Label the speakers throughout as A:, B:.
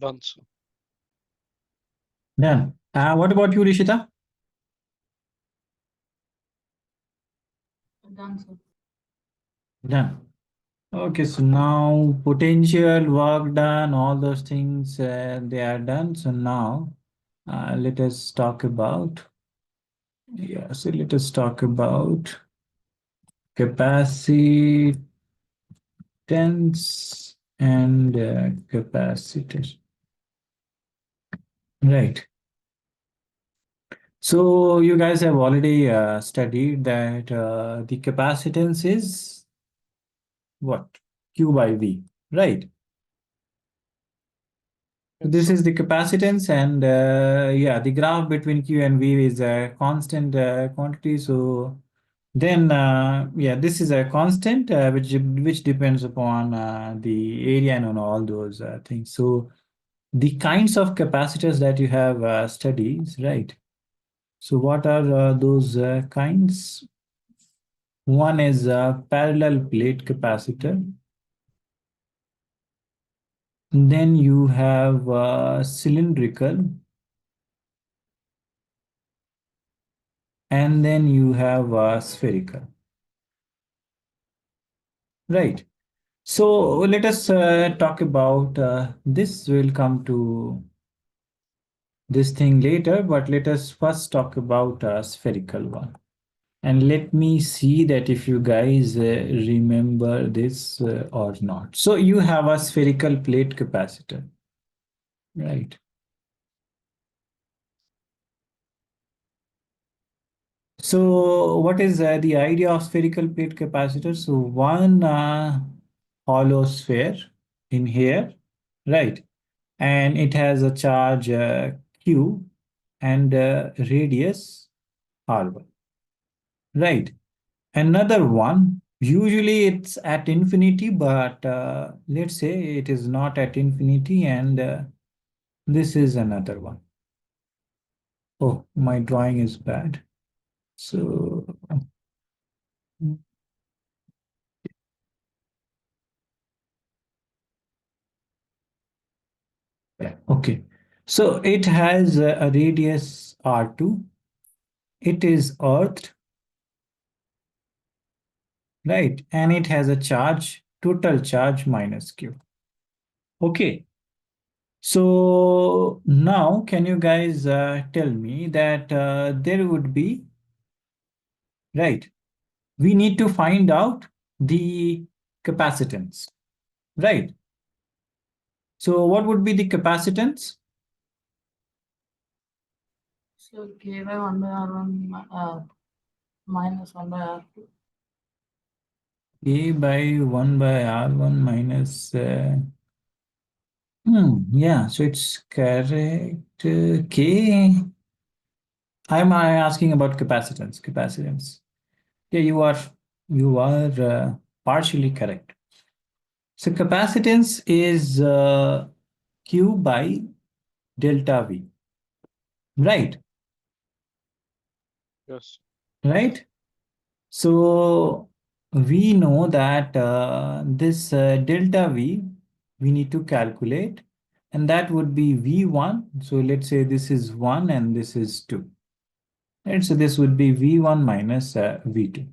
A: Done, sir.
B: Done. What about you, Rishita?
C: Done, sir.
B: Done. Okay, so now potential work done, all those things they are done. So now let us talk about, so let us talk about capacitance and capacitor. Right. So you guys have already studied that the capacitance is what? Q by V, right? So
A: Yes,
B: this
A: sir.
B: is the capacitance, and yeah, the graph between Q and V is a constant quantity. So then, yeah, this is a constant which depends upon the area and on all those things. So the kinds of capacitors that you have studied, right? So what are those kinds? One is a parallel plate capacitor. Then you have cylindrical, and then you have spherical. Right. So let us talk about this. Will come to this thing later, but let us first talk about spherical one. And let me see that if you guys remember this or not. So you have a spherical plate capacitor, right? So what is the idea of spherical plate capacitor? So one hollow sphere in here, right? And it has a charge Q and radius R1, right? Another one, usually it's at infinity, but let's say it is not at infinity, and this is another one. Oh, my drawing is bad. So, yeah, okay. So it has a radius R2. It is earthed, right? And it has a charge, total charge minus Q. Okay. So now, can you guys tell me that there would be, right? We need to find out the capacitance, right? So what would be the capacitance?
C: So K by 1 by R1 minus 1 by R2.
B: A by 1 by R1 minus, yeah, so it's correct. K. I'm asking about capacitance. Capacitance. Yeah, you are partially correct. So capacitance is Q by delta V, right?
A: Yes.
B: Right? So we know that this delta V we need to calculate, and that would be V1. So let's say this is 1 and this is 2. Right? So this would be V1 minus V2.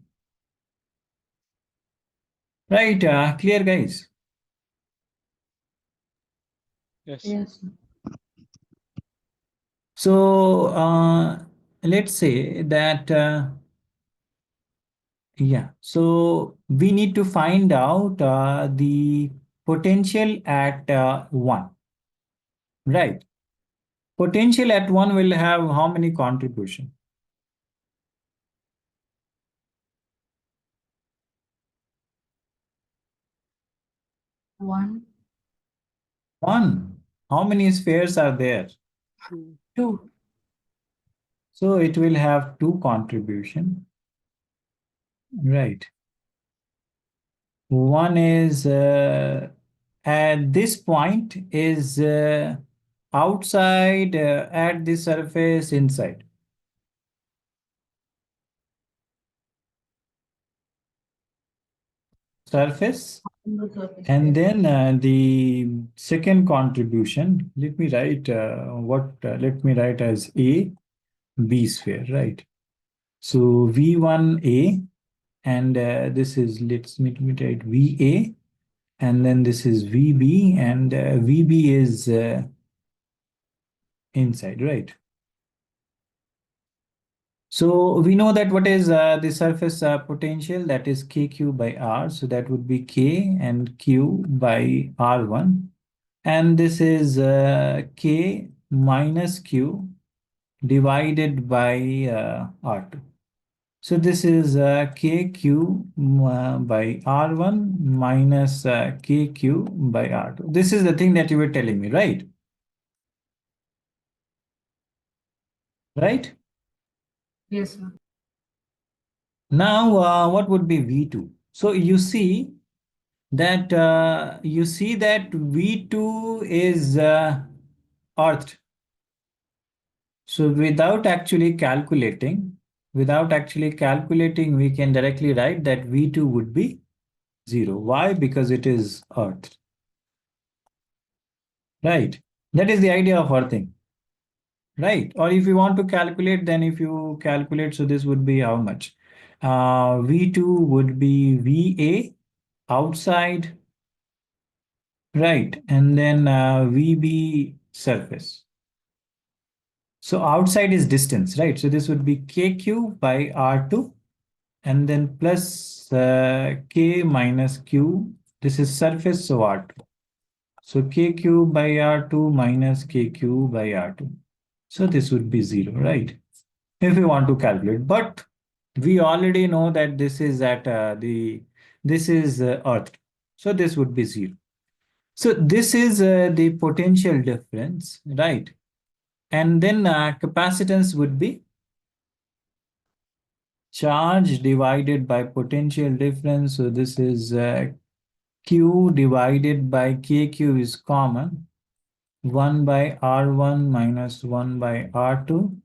B: Right? Clear, guys?
A: Yes.
C: Yes.
B: So let's say that, yeah, so we need to find out the potential at 1, right? Potential at 1 will have how many contribution?
C: 1,
B: 1. How many spheres are there?
A: 2.
C: 2.
B: So it will have 2 contribution, right? One is at this point is outside, at the surface, inside. surface.
C: On the surface.
B: And
C: Yes.
B: then the second contribution, let me write let me write as A, B sphere, right? So V1A, and this is, let me write VA, and then this is VB, and VB is inside, right? So we know that what is the surface potential, that is KQ by R. So that would be K and Q by R1. And this is K minus Q divided by R2. So this is KQ by R1 minus KQ by R2. This is the thing that you were telling me, right? Right?
C: Yes, sir.
B: Now, what would be V2? So you see that V2 is earthed. So without actually calculating, we can directly write that V2 would be 0. Why? Because it is earthed. Right? That is the idea of earthing. Right? Or if you want to calculate, then if you calculate, so this would be how much? V2 would be VA outside, right? And then VB surface. So outside is distance, right? So this would be KQ by R2, and then plus K minus Q. This is surface, so R2. So KQ by R2 minus KQ by R2. So this would be 0, right? If we want to calculate. But we already know that this is at this is Earth. So this would be 0. So this is the potential difference, right? And then capacitance would be charge divided by potential difference. So this is Q divided by KQ is common. 1 by R1 minus 1 by R2.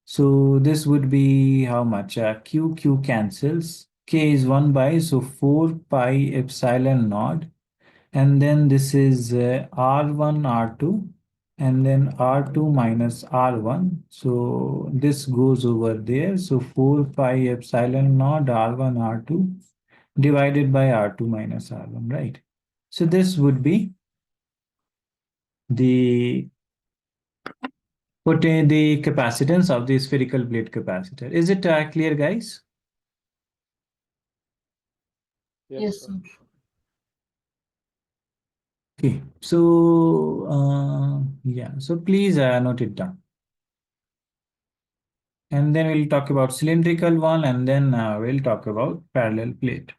B: So this would be how much? Q cancels. K is 1 by, so 4 pi epsilon naught. And then this is R1, R2, and then R2 minus R1. So this goes over there. So 4 pi epsilon naught R1, R2 divided by R2 minus R1, right? So this would be the the capacitance of the spherical plate capacitor. Is it clear, guys?
C: Yes, sir.
B: Okay, so yeah, so please note it down. And then we'll talk about cylindrical one, and then we'll talk about parallel plate.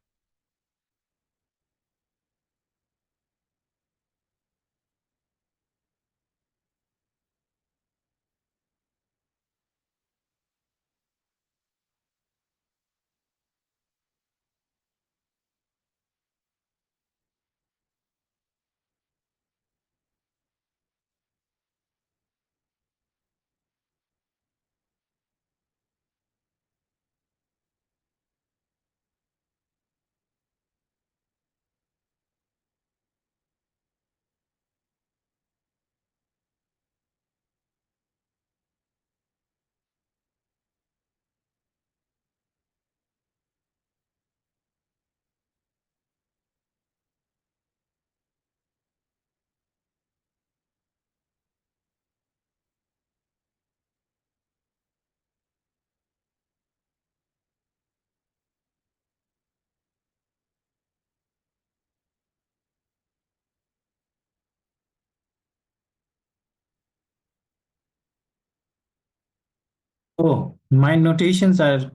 B: Oh, my notations are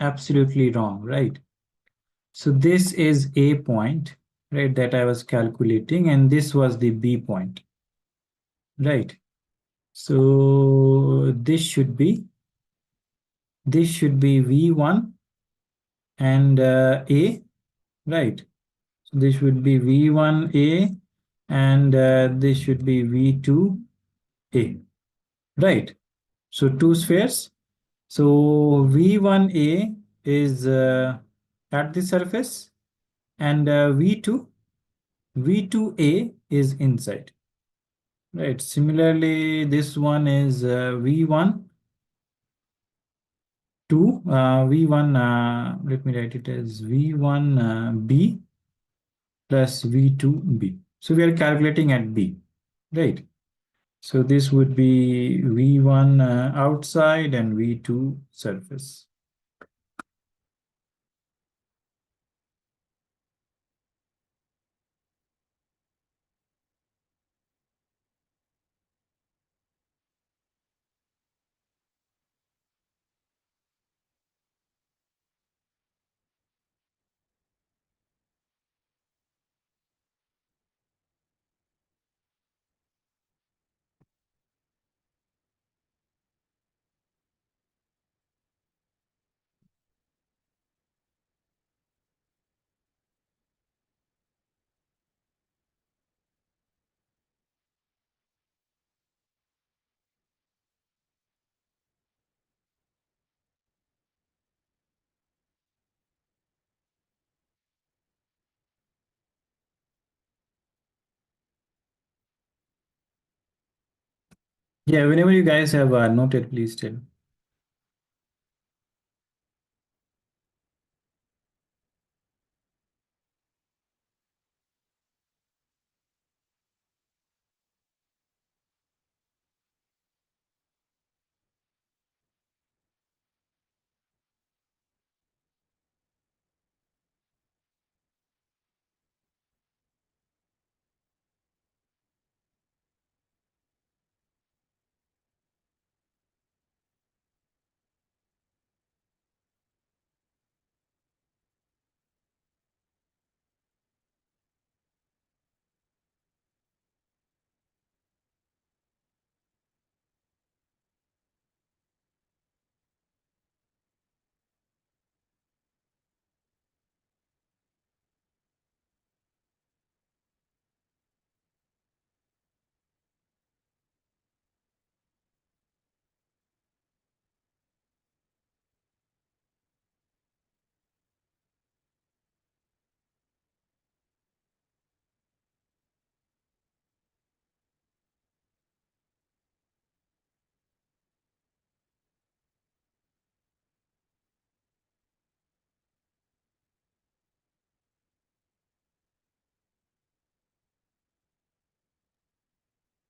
B: absolutely wrong, right? So this is A point, right, that I was calculating, and this was the B point, right? So this should be V1 and A, right? So this should be V1A, and this should be V2A, right? So two spheres. So V1A is at the surface, and V2A is inside. Right. Similarly, this one is V1 2 V1 let me write it as V1 B plus V2 B. So we are calculating at B, right? So this would be V1 outside and V2 surface. Yeah, whenever you guys have noted, please tell.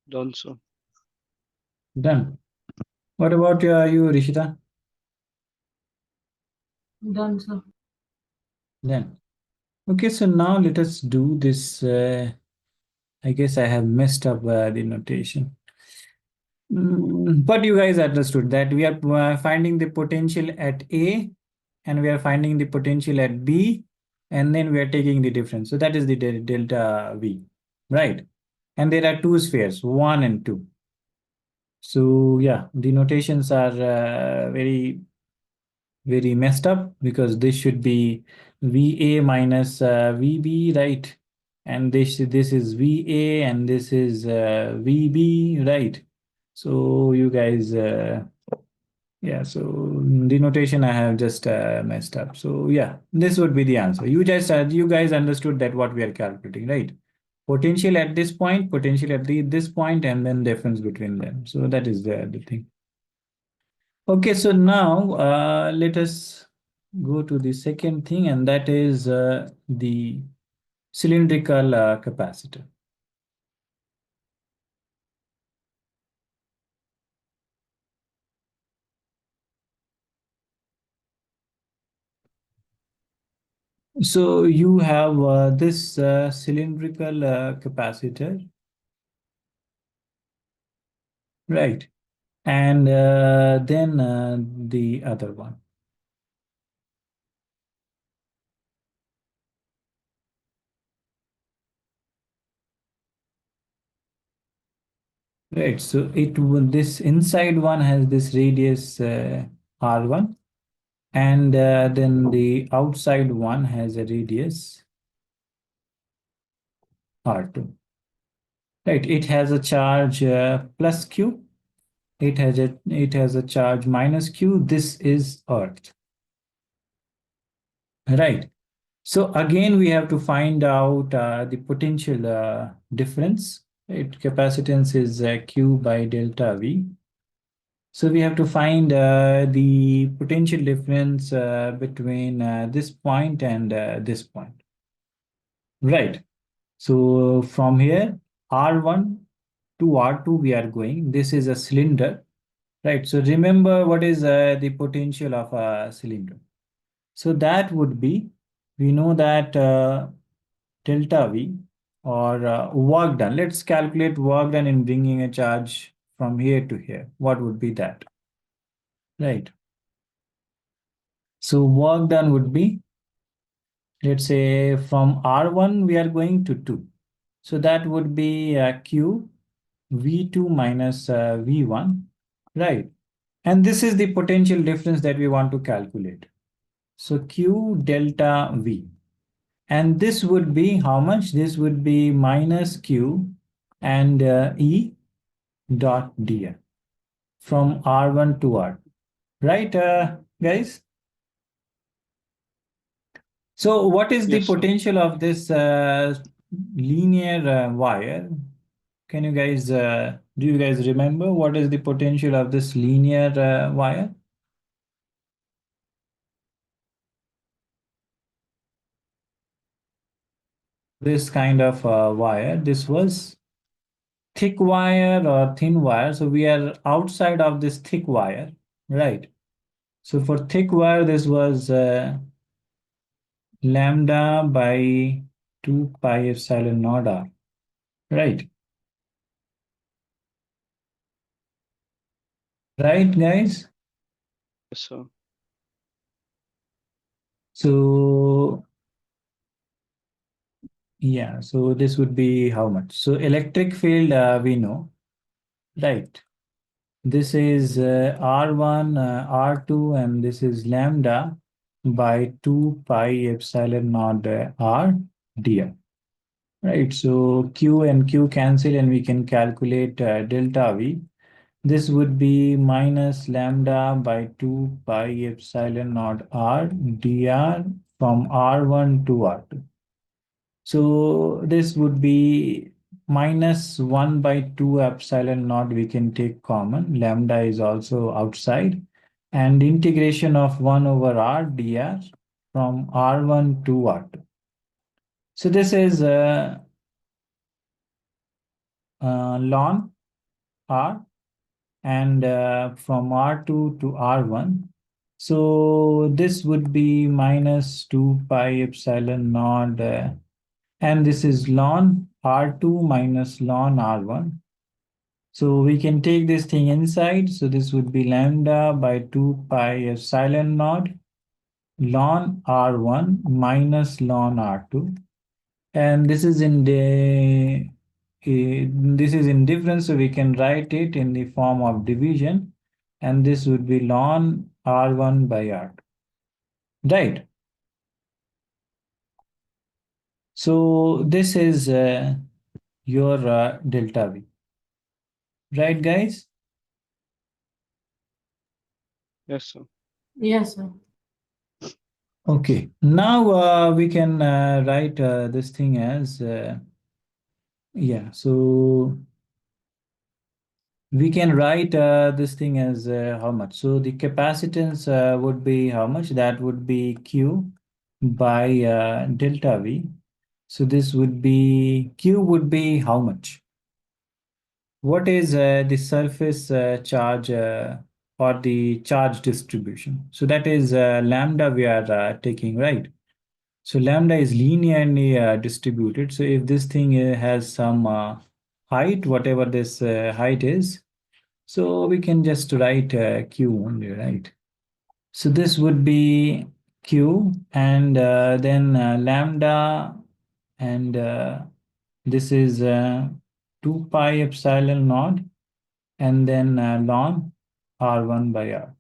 A: Done, sir.
B: Done. What about you, Rishita?
C: Done, sir.
B: Done. Okay, so now let us do this. I guess I have messed up the notation. But you guys understood that we are finding the potential at A and we are finding the potential at B and then we are taking the difference. So that is the delta V, right? And there are two spheres, 1 and 2. So yeah, the notations are very messed up because this should be VA minus VB, right? And this is VA and this is VB, right? So you guys, yeah, so the notation I have just messed up. So yeah, this would be the answer. You guys understood that what we are calculating, right? Potential at this point, potential at this point, and then difference between them. So that is the thing. Okay, so now let us go to the second thing, and that is the cylindrical capacitor. So you have this cylindrical capacitor, right? And then the other one. Right, so this inside one has this radius R1 and then the outside one has a radius R2. Right, it has a charge plus Q. It has a charge minus Q. This is Earth. Right. So again, we have to find out the potential difference. Capacitance is Q by delta V. So we have to find the potential difference between this point and this point. Right. So from here, R1 to R2, we are going. This is a cylinder. Right. So remember what is the potential of a cylinder. So that would be, we know that delta V or work done. Let's calculate work done in bringing a charge from here to here. What would be that? Right. So work done would be, let's say from R1 we are going to 2. So that would be Q V2 minus V1, right? And this is the potential difference that we want to calculate. So Q delta V. And this would be how much? This would be minus Q and E dot dr from R1 to R2, right, guys? So what is the
A: Yes, sir.
B: potential of this linear wire? Can you guys, do you guys remember what is the potential of this linear wire? This kind of wire, this was thick wire or thin wire. So we are outside of this thick wire, right? So for thick wire, this was lambda by 2 pi epsilon naught r, right? Right, guys?
A: Yes, sir.
B: So yeah, so this would be how much? So electric field we know, right? This is R1, R2, and this is lambda by 2 pi epsilon naught R dr. Right, so Q and Q cancel and we can calculate delta V. This would be minus lambda by 2 pi epsilon naught R dr from R1 to R2. So this would be minus 1 by 2 epsilon naught we can take common. Lambda is also outside. And integration of 1 over R dr from R1 to R2. So this is ln R and from R2 to R1. So this would be minus 2 pi epsilon naught and this is ln R2 minus ln R1. So we can take this thing inside. So this would be lambda by 2 pi epsilon naught ln R1 minus ln R2. And this is in the this is in difference, so we can write it in the form of division, and this would be ln R1 by R2. Right. So this is your delta V. Right, guys?
A: Yes, sir.
C: Yes, sir.
B: Okay. Now we can write this thing as yeah. So we can write this thing as how much? So the capacitance would be how much? That would be Q by delta V. So this would be, Q would be how much? What is the surface charge or the charge distribution? So that is lambda we are taking, right? So lambda is linearly distributed. So if this thing has some height, whatever this height is, so we can just write Q only, right? So this would be Q and then lambda and this is 2 pi epsilon naught and then ln R1 by R.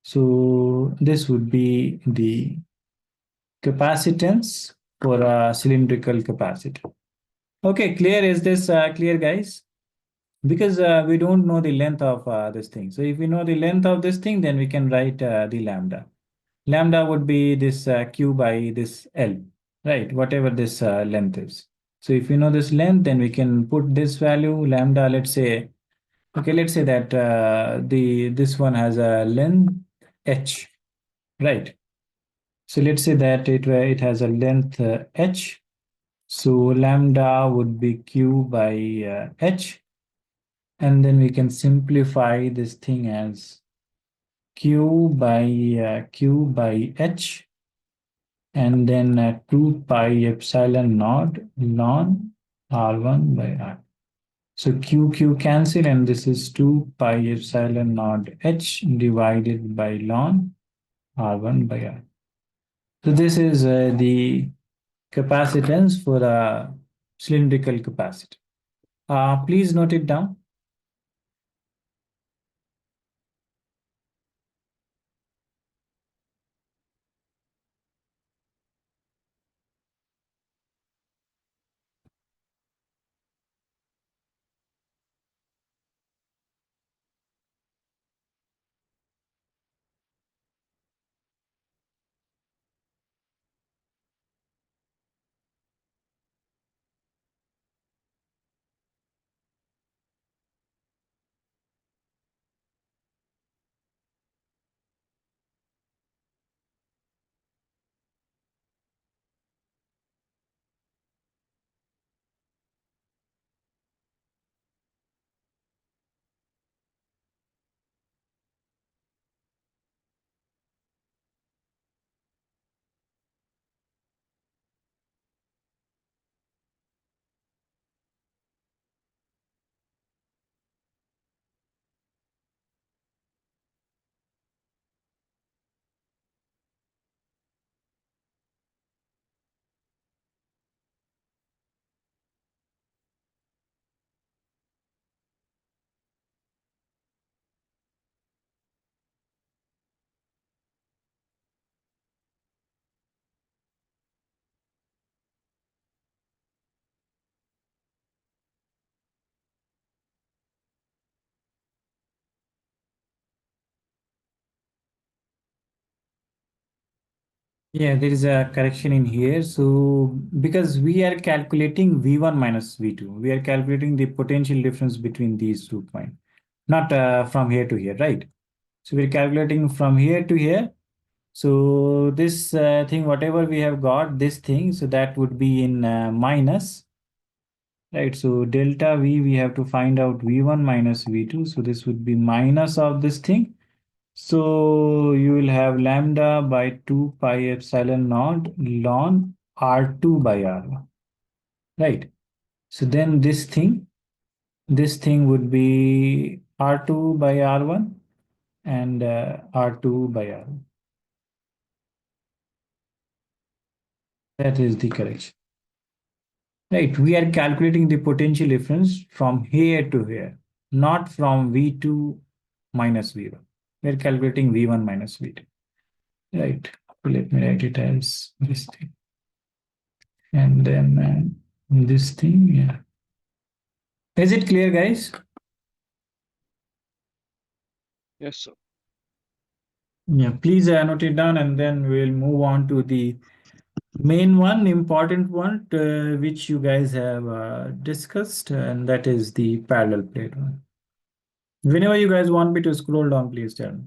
B: So this would be the capacitance for a cylindrical capacitor. Okay, clear? Is this clear, guys? Because we don't know the length of this thing. So if we know the length of this thing, then we can write the lambda. Lambda would be this Q by this L, right? Whatever this length is. So if you know this length, then we can put this value lambda, let's say, okay, let's say that this one has a length h, right? So let's say that it has a length h. So lambda would be q by h, and then we can simplify this thing as q by h, and then 2 pi epsilon naught ln r1 by r. So q cancel, and this is 2 pi epsilon naught h divided by ln r1 by r. So this is the capacitance for a cylindrical capacitor. Please note it down. Yeah, there is a correction in here. So because we are calculating V1 minus V2, we are calculating the potential difference between these 2 points, not from here to here, right? So we're calculating from here to here. So this thing, whatever we have got, this thing, so that would be in minus, right? So delta V, we have to find out V1 minus V2. So this would be minus of this thing. So you will have lambda by 2 pi epsilon naught ln R2 by R1, right? So then this thing would be R2 by R1 and R2 by R1. That is the correction. Right, we are calculating the potential difference from here to here, not from V2 minus V1. We are calculating V1 minus V2. Right, let me write it as this thing. And then this thing, yeah. Is it clear, guys?
A: Yes, sir.
B: Yeah, please note it down, and then we'll move on to the main one, important one, which you guys have discussed, and that is the parallel plate one. Whenever you guys want me to scroll down, please tell me.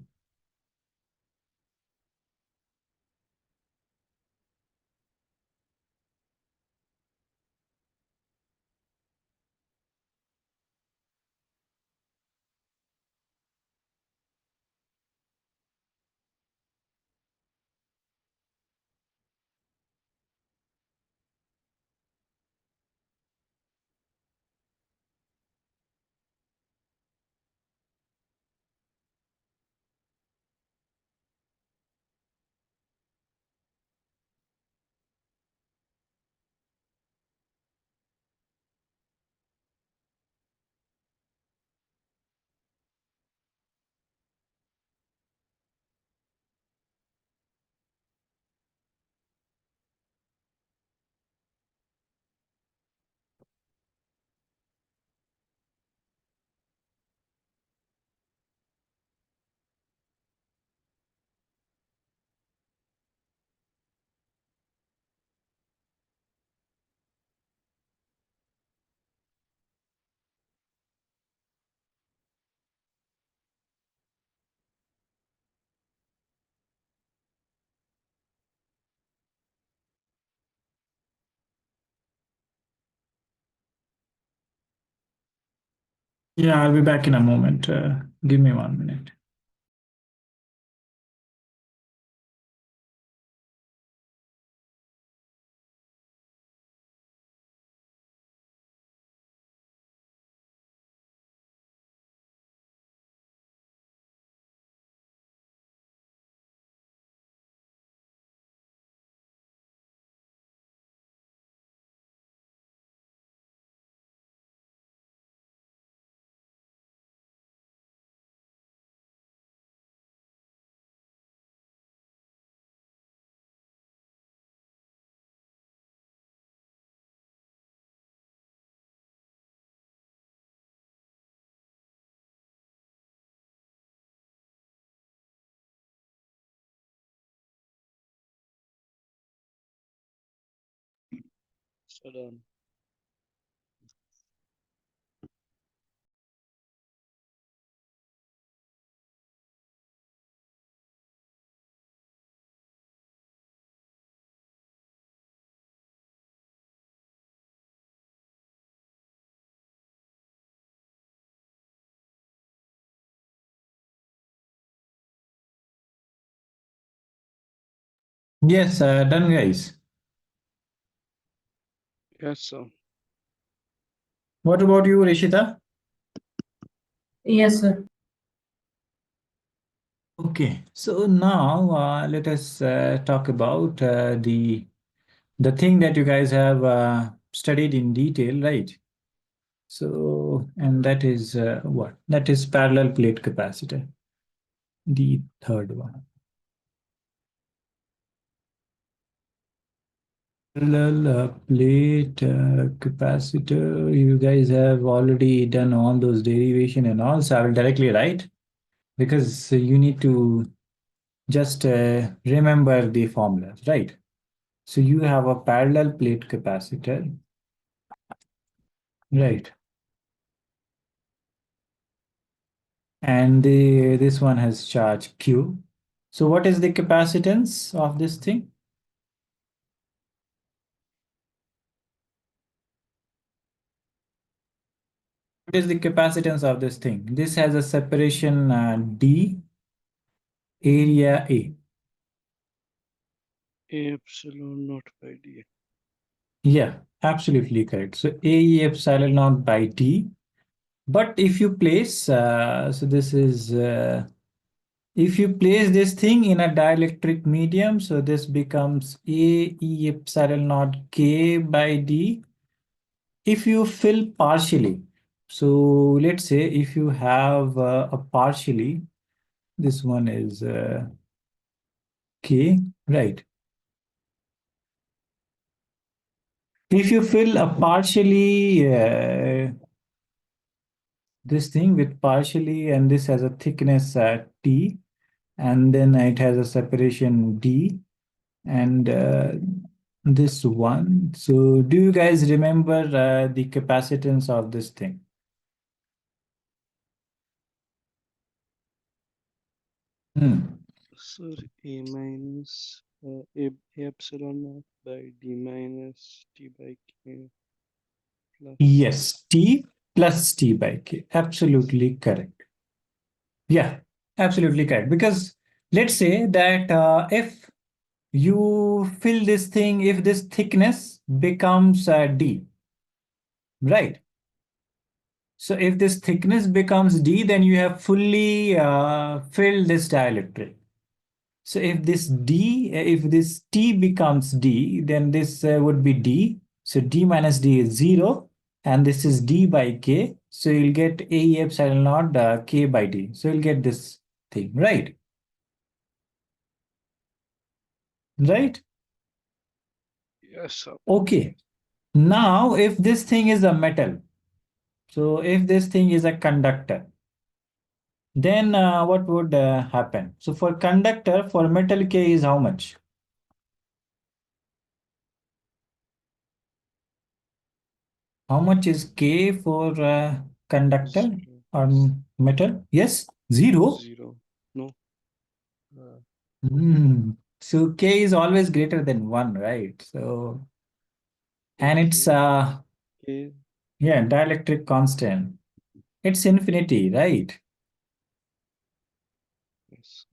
B: Yeah, I'll be back in a moment. Give me 1 minute.
A: So done.
B: Yes, done, guys.
A: Yes, sir.
B: What about you, Rishita?
C: Yes, sir.
B: Okay, so now let us talk about the thing that you guys have studied in detail, right? So, and that is what? That is parallel plate capacitor, the third one. Parallel plate capacitor. You guys have already done all those derivation and all, so I will directly write because you need to just remember the formulas, right? So you have a parallel plate capacitor, right? And this one has charge Q. So what is the capacitance of this thing? What is the capacitance of this thing? This has a separation D, area A.
A: A epsilon naught by D.
B: Yeah, absolutely correct. So A epsilon naught by D. But if you place, so this is, if you place this thing in a dielectric medium, so this becomes A E epsilon naught K by D. If you fill partially, so let's say if you have a partially, this one is K, right? If you fill a partially this thing with partially, and this has a thickness T, and then it has a separation D, and this one. So do you guys remember the capacitance of this thing? Hmm.
A: Sir, A minus A epsilon naught by D minus T by K plus
B: Yes, T plus T by K. Absolutely correct. Yeah, absolutely correct. Because let's say that if you fill this thing, if this thickness becomes D, right? So if this thickness becomes D, then you have fully filled this dielectric. So if this D, if this T becomes D, then this would be D. So D minus D is 0, and this is D by K. So you'll get A epsilon naught K by D. So you'll get this thing, right? Right?
A: yes, sir.
B: Okay. Now, if this thing is a metal, so if this thing is a conductor, then what would happen? So for conductor, for metal K is how much? How much is K for conductor
A: Zero.
B: or metal? Yes, 0.
A: Zero. No. Uh,
B: So K is always greater than 1, right? So, and it's
A: okay. K
B: yeah, dielectric constant. It's infinity, right?
A: Yes.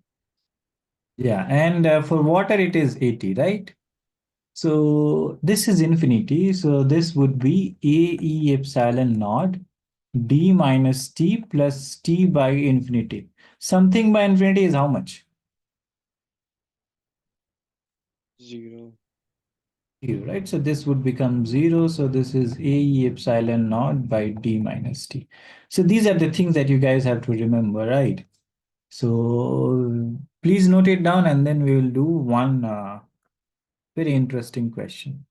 B: Yeah, and for water it is 80, right? So this is infinity. So this would be A E epsilon naught d minus t plus t by infinity. Something by infinity is how much?
A: 0.
B: 0, right? So this would become 0. So this is A E epsilon naught by d minus t. So these are the things that you guys have to remember, right? So please note it down and then we will do one very interesting question.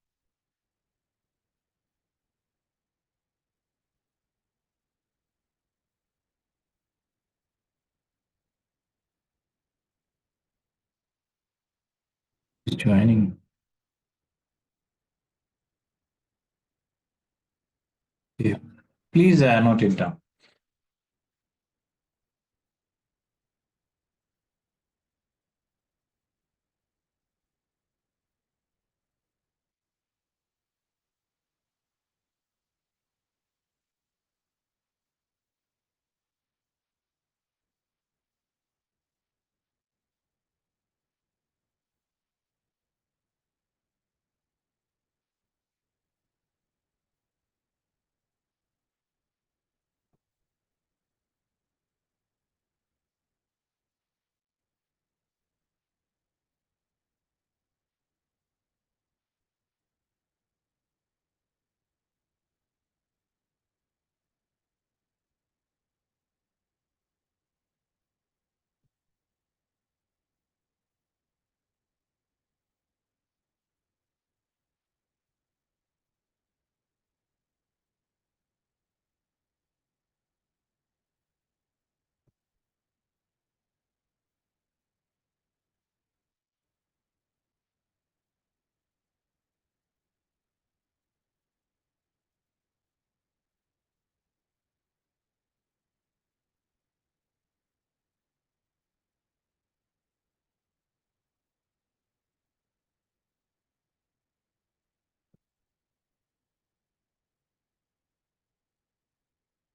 B: Just joining. Yeah. Please note it down.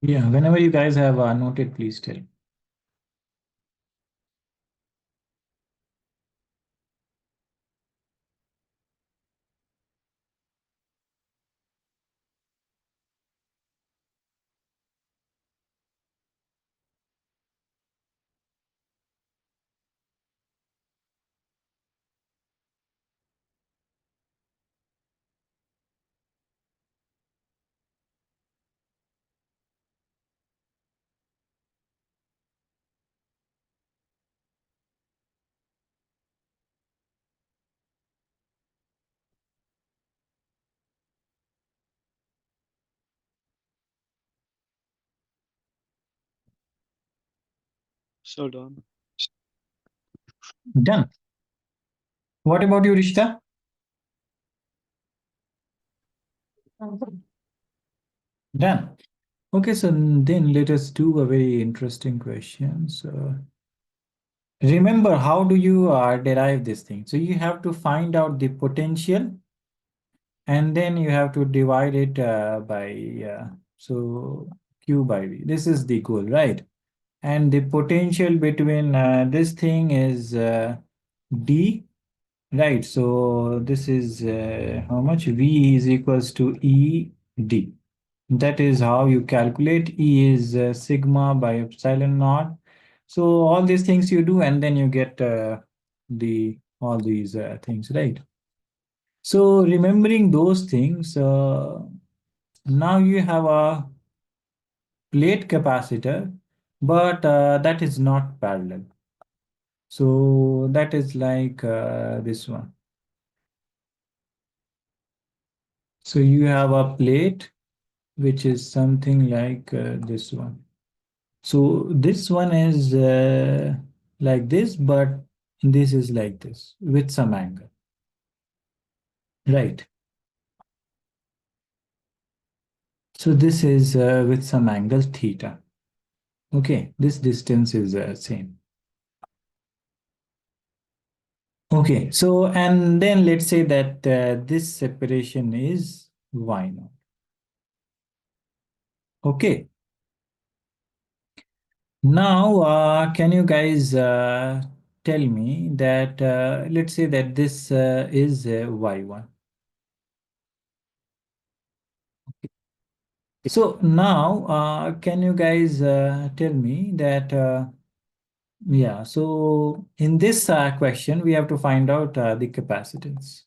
B: Yeah, whenever you guys have noted, please tell.
A: So done.
B: Done. What about you, Rishta? Done. Okay, so then let us do a very interesting question. So remember, how do you derive this thing? So you have to find out the potential and then you have to divide it by, so Q by V. This is the goal, right? And the potential between this thing is D, right? So this is how much? V is equals to E D. That is how you calculate. E is sigma by epsilon naught. So all these things you do, and then you get the all these things, right? So remembering those things, now you have a plate capacitor, but that is not parallel. So that is like this one. So you have a plate which is something like this one. So this one is like this, but this is like this with some angle, right? So this is with some angle theta. Okay, this distance is same. Okay, so and then let's say that this separation is y naught. Okay, Now, can you guys tell me that let's say that this is y1. So now, can you guys tell me that yeah, so in this question, we have to find out the capacitance.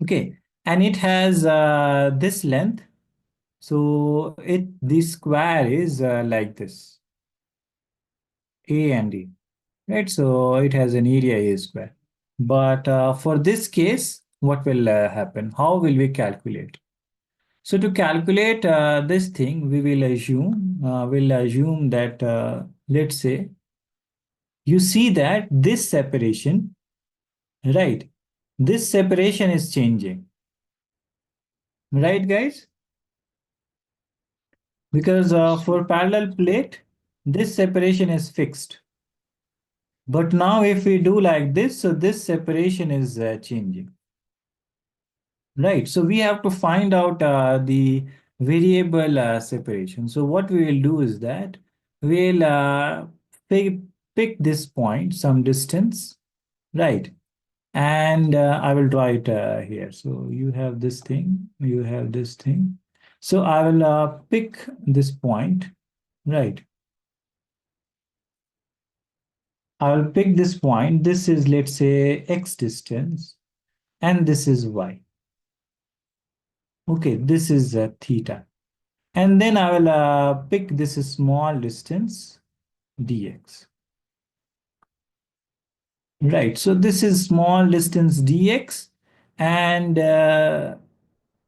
B: Okay, and it has this length. So the square is like this, A and E, right? So it has an area A square. But for this case, what will happen? How will we calculate? So to calculate this thing, we will assume that let's say you see that this separation, right? This separation is changing, right, guys? Because
A: Yes.
B: for parallel plate, this separation is fixed. But now if we do like this, so this separation is changing. Right. So we have to find out the variable separation. So what we will do is that we'll pick, pick this point, some distance, right? And I will draw it here. So you have this thing, you have this thing. So I will pick this point, right? I'll pick this point. This is, let's say, X distance, and this is Y. Okay, this is theta. And then I will pick this small distance, dx. Right, so this is small distance dx, and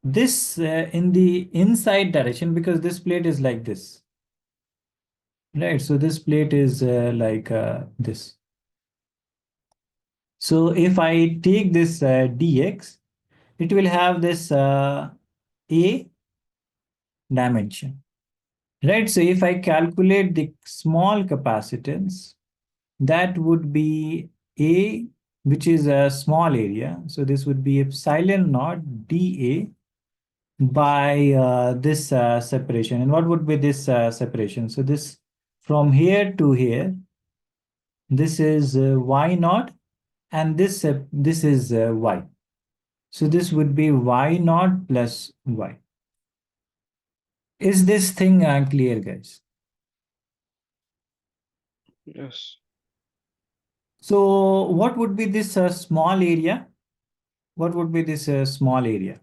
B: this in the inside direction, because this plate is like this. Right, so this plate is like this. So if I take this dx, it will have this a dimension. Right, so if I calculate the small capacitance, that would be A, which is a small area. So this would be epsilon naught dA by this separation. And what would be this separation? So this from here to here, this is y naught, and this is y. So this would be y naught plus y. Is this thing clear, guys?
A: Yes.
B: So what would be this small area? What would be this small area?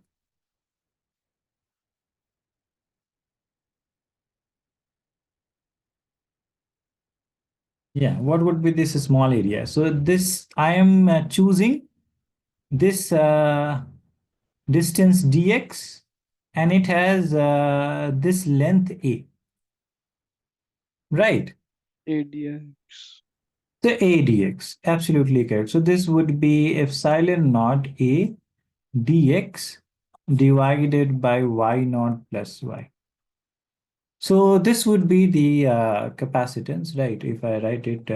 B: Yeah, what would be this small area? So this, I am choosing this distance dx, and it has this length a, right?
A: ADX.
B: So a dx, absolutely correct. So this would be epsilon naught a dx divided by y naught plus y. So this would be the capacitance, right? If I write it,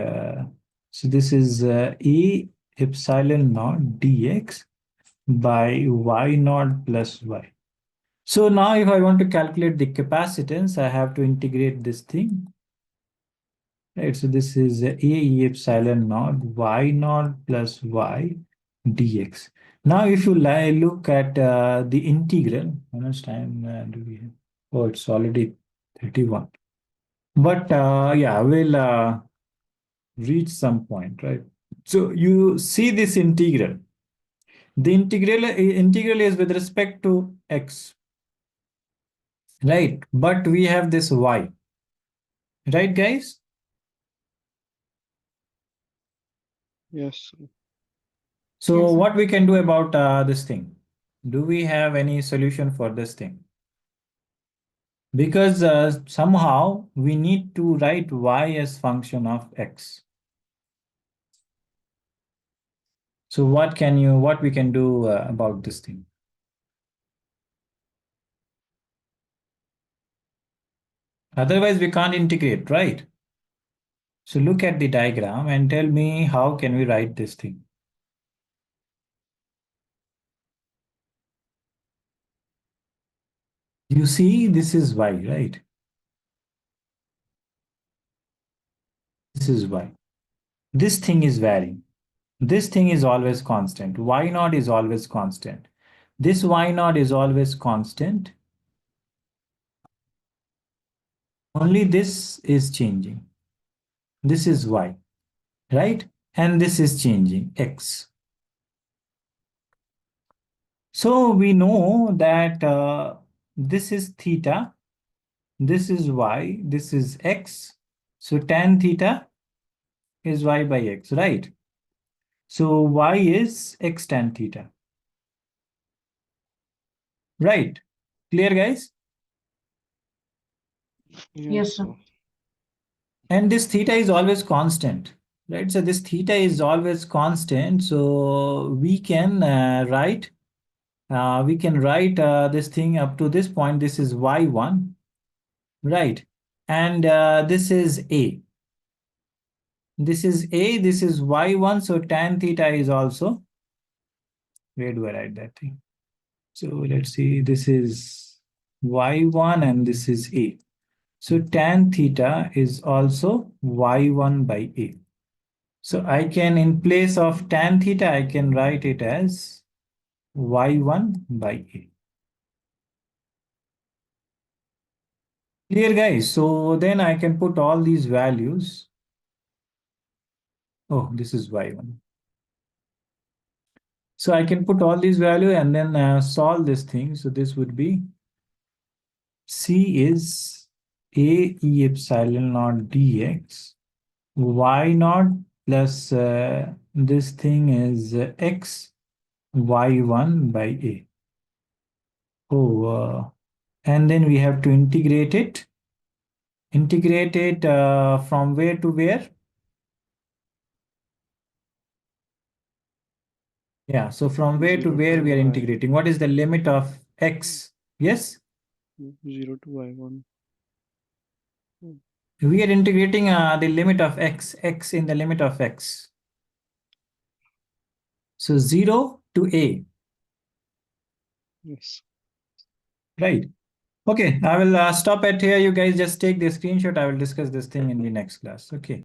B: so this is E epsilon naught dx by y naught plus y. So now if I want to calculate the capacitance, I have to integrate this thing, right? So this is A E epsilon naught y naught plus y dx. Now if you look at the integral, how much time do we have? Oh, it's already 31. But yeah, we'll reach some point, right? So you see this integral. The integral is with respect to x, right? But we have this y, right, guys?
A: Yes.
B: So
C: Yes, sir.
B: what we can do about this thing? Do we have any solution for this thing? Because somehow we need to write y as function of x. So what we can do about this thing? Otherwise, we can't integrate, right? So look at the diagram and tell me how can we write this thing? You see, this is y, right? This is y. This thing is varying. This thing is always constant. Y naught is always constant. This y naught is always constant. Only this is changing. This is y, right? And this is changing, x. So we know that this is theta, this is y, this is x. So tan theta is y by x, right? So y is x tan theta. Right? Clear, guys?
C: Yes, sir.
B: And this theta is always constant, right? So this theta is always constant. So we can write this thing up to this point. This is y1, right? And this is a. This is a. This is y1. So tan theta is also. Where do I write that thing? So let's see. This is y1 and this is a. So tan theta is also y1 by a. So I can, in place of tan theta, I can write it as y1 by a. Clear, guys? So then I can put all these values. Oh, this is y1. So I can put all these values and then solve this thing. So this would be C is a e epsilon naught dx, y naught plus this thing is x y1 by a. Oh, and then we have to integrate it. Integrate it from where to where? Yeah, so from where to
A: 0
B: where we are
A: y.
B: integrating? What is the limit of x? Yes?
A: 0 to y1.
B: We are integrating the limit of x in the limit of x. So 0 to a,
A: Yes.
B: right? Okay, I will stop at here. You guys just take the screenshot. I will discuss this thing in the next class. Okay.